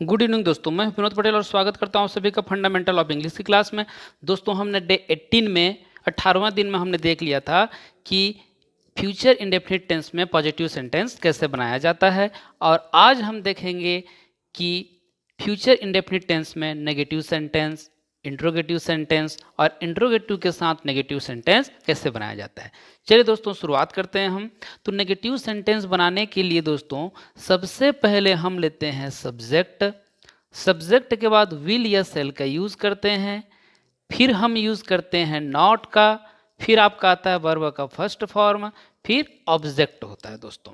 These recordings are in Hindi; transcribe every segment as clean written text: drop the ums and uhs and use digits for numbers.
गुड इवनिंग दोस्तों, मैं विनोद पटेल और स्वागत करता हूं सभी का फंडामेंटल ऑफ इंग्लिश की क्लास में। दोस्तों हमने डे 18 में 18वां दिन में हमने देख लिया था कि फ्यूचर इंडेफिनिट टेंस में पॉजिटिव सेंटेंस कैसे बनाया जाता है, और आज हम देखेंगे कि फ्यूचर इंडेफिनिट टेंस में नेगेटिव सेंटेंस, इंट्रोगेटिव सेंटेंस और इंट्रोगेटिव के साथ नेगेटिव सेंटेंस कैसे बनाया जाता है। चलिए दोस्तों शुरुआत करते हैं हम। तो नेगेटिव सेंटेंस बनाने के लिए दोस्तों सबसे पहले हम लेते हैं सब्जेक्ट। सब्जेक्ट के बाद विल या सेल का यूज करते हैं, फिर हम यूज करते हैं नॉट का, फिर आपका आता है वर्ब का फर्स्ट फॉर्म, फिर ऑब्जेक्ट होता है दोस्तों।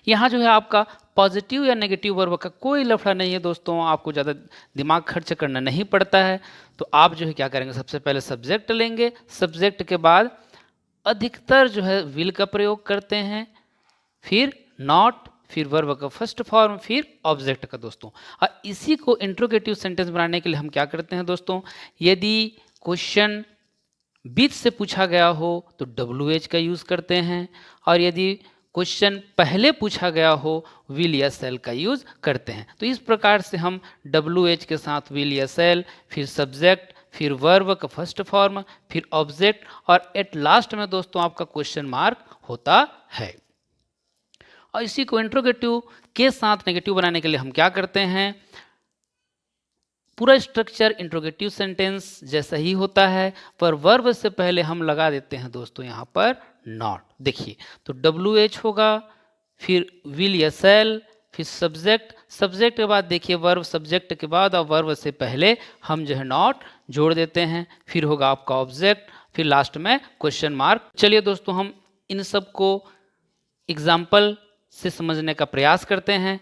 यहाँ जो है आपका पॉजिटिव या नेगेटिव वर्ब का कोई लफड़ा नहीं है दोस्तों, आपको ज़्यादा दिमाग खर्च करना नहीं पड़ता है। तो आप जो है क्या करेंगे, सबसे पहले सब्जेक्ट लेंगे, सब्जेक्ट के बाद अधिकतर जो है विल का प्रयोग करते हैं, फिर नॉट, फिर वर्ब का फर्स्ट फॉर्म, फिर ऑब्जेक्ट का दोस्तों। और इसी को इंट्रोगेटिव सेंटेंस बनाने के लिए हम क्या करते हैं दोस्तों, यदि क्वेश्चन बीच से पूछा गया हो तो WH का यूज़ करते हैं, और यदि क्वेश्चन पहले पूछा गया हो विल या सेल का यूज़ करते हैं। तो इस प्रकार से हम WH के साथ विल या सेल, फिर सब्जेक्ट, फिर वर्ब का फर्स्ट फॉर्म, फिर ऑब्जेक्ट, और एट लास्ट में दोस्तों आपका क्वेश्चन मार्क होता है। और इसी को इंट्रोगेटिव के साथ नेगेटिव बनाने के लिए हम क्या करते हैं, पूरा स्ट्रक्चर इंट्रोगेटिव सेंटेंस जैसा ही होता है, पर वर्ब से पहले हम लगा देते हैं दोस्तों यहाँ पर नॉट। देखिए तो WH होगा, फिर विल या सेल, फिर सब्जेक्ट, सब्जेक्ट के बाद देखिए वर्ब, सब्जेक्ट के बाद और वर्ब से पहले हम जो है नॉट जोड़ देते हैं, फिर होगा आपका ऑब्जेक्ट, फिर लास्ट में क्वेश्चन मार्क। चलिए दोस्तों हम इन सब को एग्जाम्पल से समझने का प्रयास करते हैं।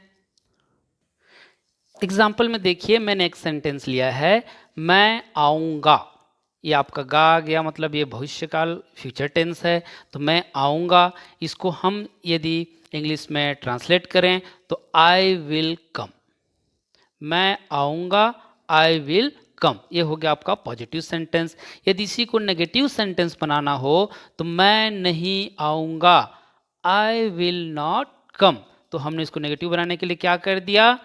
एग्जाम्पल में देखिए मैंने एक सेंटेंस लिया है, मैं आऊँगा। ये आपका गा आ गया, मतलब ये भविष्यकाल फ्यूचर टेंस है। तो मैं आऊँगा, इसको हम यदि इंग्लिश में ट्रांसलेट करें तो आई विल कम। मैं आऊँगा, आई विल कम, ये हो गया आपका पॉजिटिव सेंटेंस। यदि इसी को नेगेटिव सेंटेंस बनाना हो तो मैं नहीं आऊँगा, आई विल नॉट कम। तो हमने इसको नेगेटिव बनाने के लिए क्या कर दिया,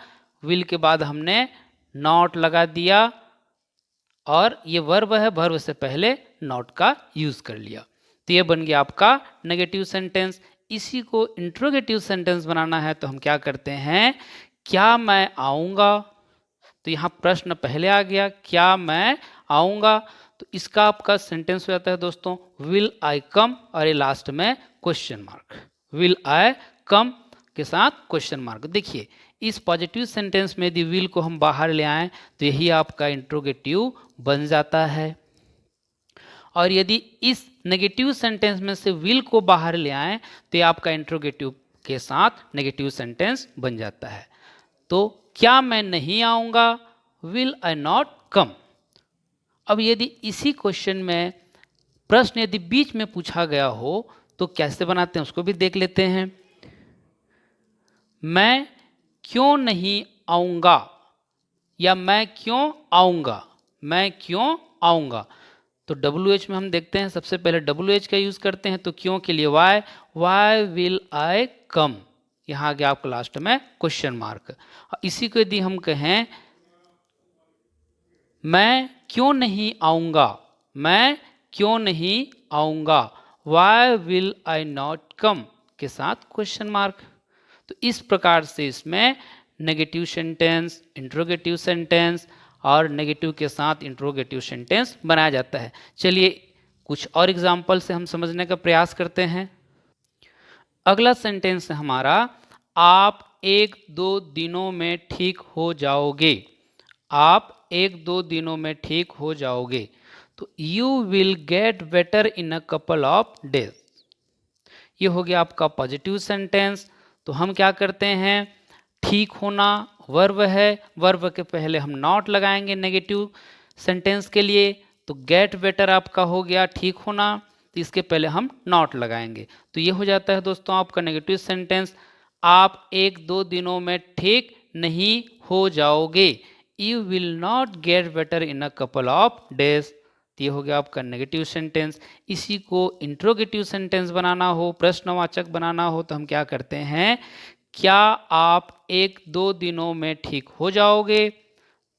विल के बाद हमने नॉट लगा दिया, और ये वर्ब है, वर्ब से पहले नॉट का यूज कर लिया। तो ये बन गया आपका नेगेटिव सेंटेंस। इसी को इंट्रोगेटिव सेंटेंस बनाना है तो हम क्या करते हैं, क्या मैं आऊँगा। तो यहाँ प्रश्न पहले आ गया, क्या मैं आऊँगा। तो इसका आपका सेंटेंस हो जाता है दोस्तों विल आई कम, और ये लास्ट में क्वेश्चन मार्क, विल आई कम के साथ क्वेश्चन मार्क। देखिए इस पॉजिटिव सेंटेंस में यदि विल को हम बाहर ले आएं तो यही आपका इंट्रोगेटिव बन जाता है, और यदि इस नेगेटिव सेंटेंस में से विल को बाहर ले आएं तो ये आपका इंट्रोगेटिव के साथ नेगेटिव सेंटेंस बन जाता है। तो क्या मैं नहीं आऊँगा, विल आई नॉट कम। अब यदि इसी क्वेश्चन में प्रश्न यदि बीच में पूछा गया हो तो कैसे बनाते हैं उसको भी देख लेते हैं। मैं क्यों नहीं आऊँगा, या मैं क्यों आऊँगा, मैं क्यों आऊँगा। तो WH में हम देखते हैं, सबसे पहले WH का यूज़ करते हैं, तो क्यों के लिए वाई, वाई विल आई कम, यहाँ आ गया आपको लास्ट में क्वेश्चन मार्क। इसी को यदि हम कहें मैं क्यों नहीं आऊँगा, मैं क्यों नहीं आऊँगा, why will I not come के साथ क्वेश्चन मार्क। तो इस प्रकार से इसमें नेगेटिव सेंटेंस, इंट्रोगेटिव सेंटेंस और नेगेटिव के साथ इंट्रोगेटिव सेंटेंस बनाया जाता है। चलिए कुछ और एग्जाम्पल से हम समझने का प्रयास करते हैं। अगला सेंटेंस है हमारा, आप 1-2 दिनों में ठीक हो जाओगे। आप 1-2 दिनों में ठीक हो जाओगे। तो you will get better in a couple of days, ये हो गया आपका पॉजिटिव सेंटेंस। तो हम क्या करते हैं, ठीक होना वर्ब है, वर्ब के पहले हम नॉट लगाएंगे नेगेटिव सेंटेंस के लिए। तो गेट बेटर आपका हो गया ठीक होना, तो इसके पहले हम नॉट लगाएंगे। तो ये हो जाता है दोस्तों आपका नेगेटिव सेंटेंस, आप 1-2 दिनों में ठीक नहीं हो जाओगे, you will not get better in a couple of days. ये हो गया आपका नेगेटिव सेंटेंस। इसी को इंट्रोगेटिव सेंटेंस बनाना हो, प्रश्नवाचक बनाना हो, तो हम क्या करते हैं, क्या आप 1-2 दिनों में ठीक हो जाओगे?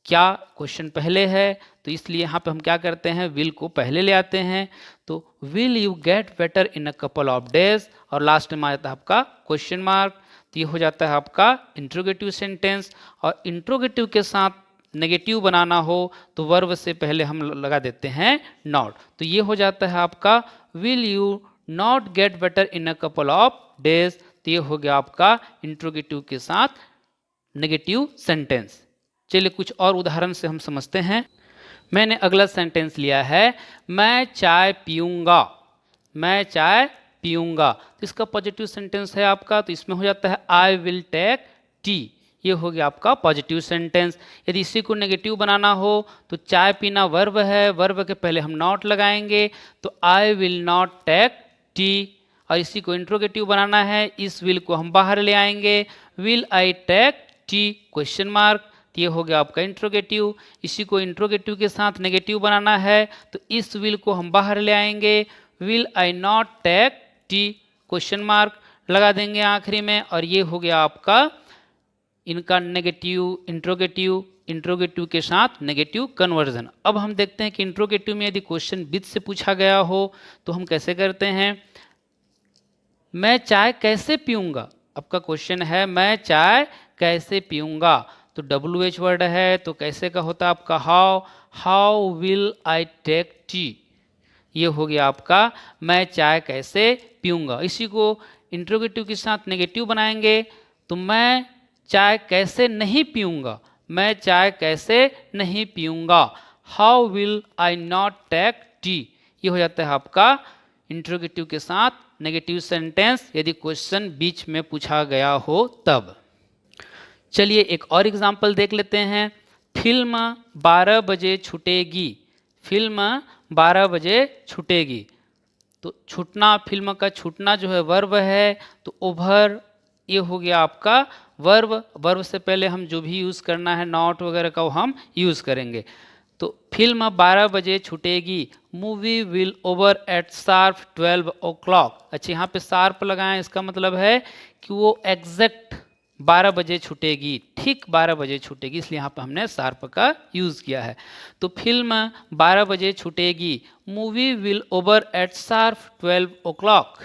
क्या क्वेश्चन पहले है, तो इसलिए यहाँ पे हम क्या करते हैं, विल को पहले ले आते हैं। तो will you get better in a couple of days, और लास्ट में आ जाता है आपका क्वेश्चन मार्क। तो ये हो जाता है आपका इंट्रोगेटिव सेंटेंस। और इंट्रोगेटिव के साथ नेगेटिव बनाना हो तो वर्ब से पहले हम लगा देते हैं नॉट। तो ये हो जाता है आपका will you not get better in a couple of days. तो ये हो गया आपका इंट्रोगेटिव के साथ नेगेटिव सेंटेंस। चलिए कुछ और उदाहरण से हम समझते हैं। मैंने अगला सेंटेंस लिया है, मैं चाय पीऊँगा। मैं चाय पीऊँगा, तो इसका पॉजिटिव सेंटेंस है आपका, तो इसमें हो जाता है आई विल टेक टी। ये हो गया आपका पॉजिटिव सेंटेंस। यदि इसी को नेगेटिव बनाना हो तो चाय पीना वर्ब है, वर्ब के पहले हम नॉट लगाएंगे, तो I will not take tea. और इसी को इंट्रोगेटिव बनाना है, इस विल को हम बाहर ले आएंगे, will I take tea question mark. ये हो गया आपका इंट्रोगेटिव। इसी को इंट्रोगेटिव के साथ नेगेटिव बनाना है, तो इस विल को हम बाहर ले आएंगे, will I not take tea question mark लगा देंगे आखिरी में। और ये हो गया आपका इनका नेगेटिव इंट्रोगेटिव, इंट्रोगेटिव के साथ नेगेटिव कन्वर्जन। अब हम देखते हैं कि इंट्रोगेटिव में यदि क्वेश्चन विद से पूछा गया हो तो हम कैसे करते हैं। मैं चाय कैसे पीऊँगा, आपका क्वेश्चन है मैं चाय कैसे पीऊँगा, तो WH वर्ड है, तो कैसे का होता है आपका how. How will I take tea, ये हो गया आपका मैं चाय कैसे पीऊँगा। इसी को इंट्रोगेटिव के साथ नेगेटिव बनाएंगे, तो मैं चाय कैसे नहीं पीऊँगा। मैं चाय कैसे नहीं पीऊँगा, how will I not take tea. ये हो जाता है आपका इंट्रोगेटिव के साथ नेगेटिव सेंटेंस, यदि क्वेश्चन बीच में पूछा गया हो तब। चलिए एक और एग्जाम्पल देख लेते हैं। फिल्म 12 बजे छूटेगी। फिल्म 12 बजे छूटेगी, तो छूटना, फिल्म का छूटना जो है वर्ब है, तो ओवर ये हो गया आपका वर्ब। वर्ब से पहले हम जो भी यूज़ करना है नॉट वगैरह का वो हम यूज़ करेंगे। तो फिल्म 12 बजे छूटेगी, movie will over at sharp 12 o'clock। अच्छा यहाँ पे शार्प लगाएं, इसका मतलब है कि वो एग्जैक्ट 12 बजे छूटेगी, ठीक 12 बजे छूटेगी, इसलिए यहाँ पे हमने शार्प का यूज़ किया है। तो फिल्म 12 बजे छूटेगी, movie will over at sharp 12 o'clock।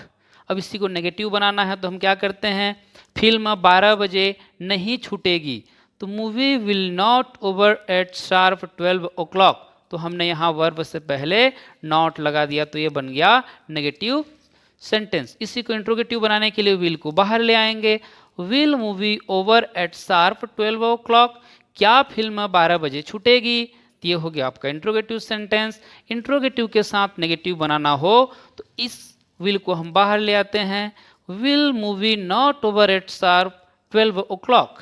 अब इसी को नेगेटिव बनाना है तो हम क्या करते हैं, फिल्म 12 बजे नहीं छूटेगी, तो movie will not over at sharp 12 o'clock। तो हमने यहाँ वर्ब से पहले नॉट लगा दिया, तो ये बन गया नेगेटिव सेंटेंस। इसी को इंट्रोगेटिव बनाने के लिए विल को बाहर ले आएंगे, will movie over at sharp 12 o'clock। क्या फिल्म 12 बजे छूटेगी, ये हो गया आपका इंट्रोगेटिव सेंटेंस। इंट्रोगेटिव के साथ नेगेटिव बनाना हो तो इस विल को हम बाहर ले आते हैं, will movie not over at sharp 12 o'clock।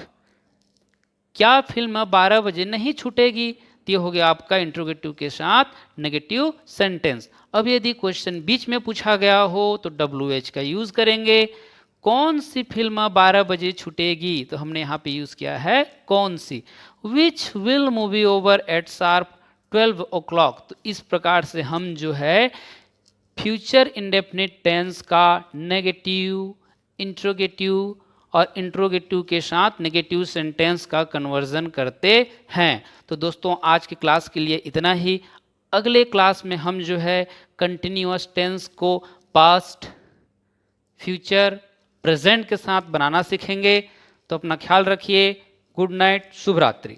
क्या फिल्म 12 बजे नहीं छूटेगी, ये हो गया आपका इंट्रोगेटिव के साथ नेगेटिव सेंटेंस। अब यदि क्वेश्चन बीच में पूछा गया हो तो WH का यूज करेंगे। कौन सी फिल्म 12 बजे छूटेगी, तो हमने यहाँ पे यूज किया है कौन सी। Which will movie over at sharp 12 o'clock। तो इस प्रकार से हम जो है फ्यूचर इंडेफिनिट टेंस का नेगेटिव, इंट्रोगेटिव और इंट्रोगेटिव के साथ नेगेटिव सेंटेंस का कन्वर्जन करते हैं। तो दोस्तों आज की क्लास के लिए इतना ही। अगले क्लास में हम जो है कंटिन्यूअस टेंस को पास्ट, फ्यूचर, प्रेजेंट के साथ बनाना सीखेंगे। तो अपना ख्याल रखिए। गुड नाइट, शुभ रात्रि।